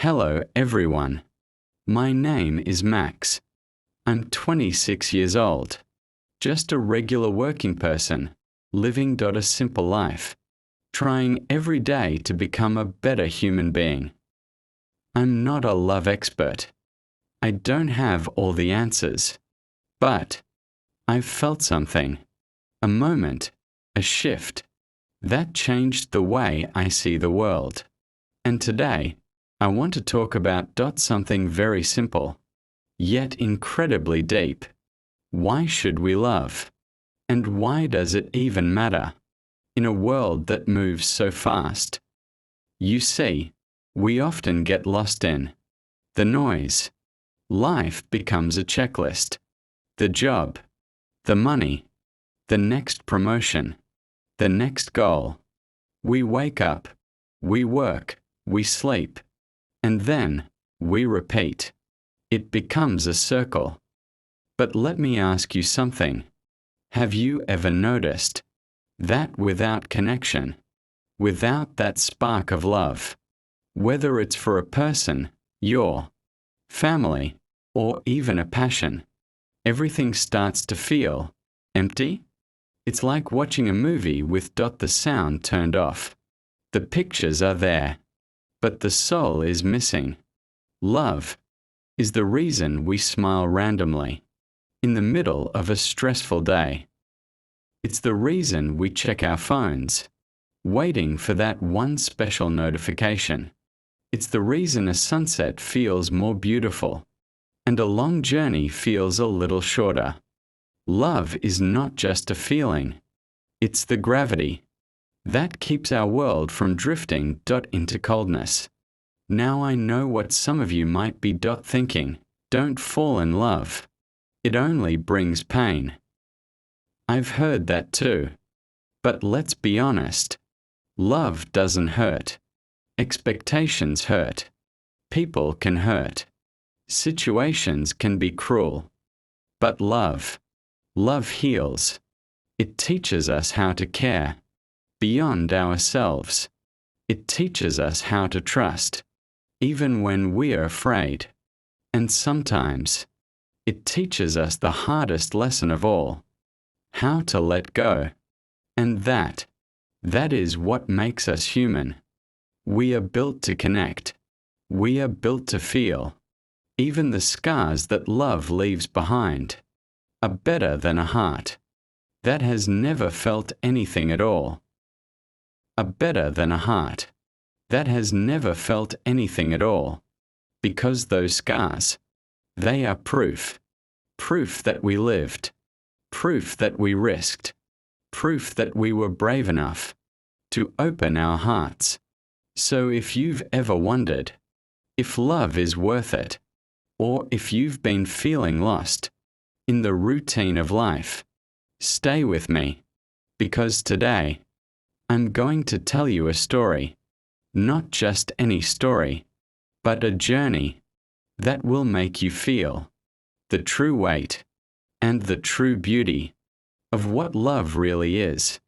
Hello everyone. My name is Max. I'm 26 years old. Just a regular working person, living a simple life, trying every day to become a better human being. I'm not a love expert. I don't have all the answers. But I've felt something. A moment, a shift. That changed the way I see the world. And today, I want to talk about something very simple, yet incredibly deep. Why should we love? And why does it even matter? In a world that moves so fast. You see, we often get lost in the noise. Life becomes a checklist. The job, the money, the next promotion, the next goal. We wake up, we work, we sleep, and then we repeat. It becomes a circle. But let me ask you something. Have you ever noticed that without connection, without that spark of love, whether it's for a person, your family, or even a passion, everything starts to feel empty? It's like watching a movie with the sound turned off. The pictures are there, but the soul is missing. Love is the reason we smile randomly in the middle of a stressful day. It's the reason we check our phones, waiting for that one special notification. It's the reason a sunset feels more beautiful and a long journey feels a little shorter. Love is not just a feeling. It's the gravity that keeps our world from drifting into coldness. Now I know what some of you might be thinking. Don't fall in love. It only brings pain. I've heard that too. But let's be honest. Love doesn't hurt. Expectations hurt. People can hurt. Situations can be cruel. But love heals. It teaches us how to care beyond ourselves. It teaches us how to trust, even when we're afraid. And sometimes, it teaches us the hardest lesson of all, how to let go. And that is what makes us human. We are built to connect. We are built to feel. Even the scars that love leaves behind are better than a heart that has never felt anything at all. Are better than a heart that has never felt anything at all. Because those scars, they are proof. Proof that we lived. Proof that we risked. Proof that we were brave enough to open our hearts. So if you've ever wondered if love is worth it, or if you've been feeling lost in the routine of life, stay with me, because today I'm going to tell you a story, not just any story, but a journey that will make you feel the true weight and the true beauty of what love really is.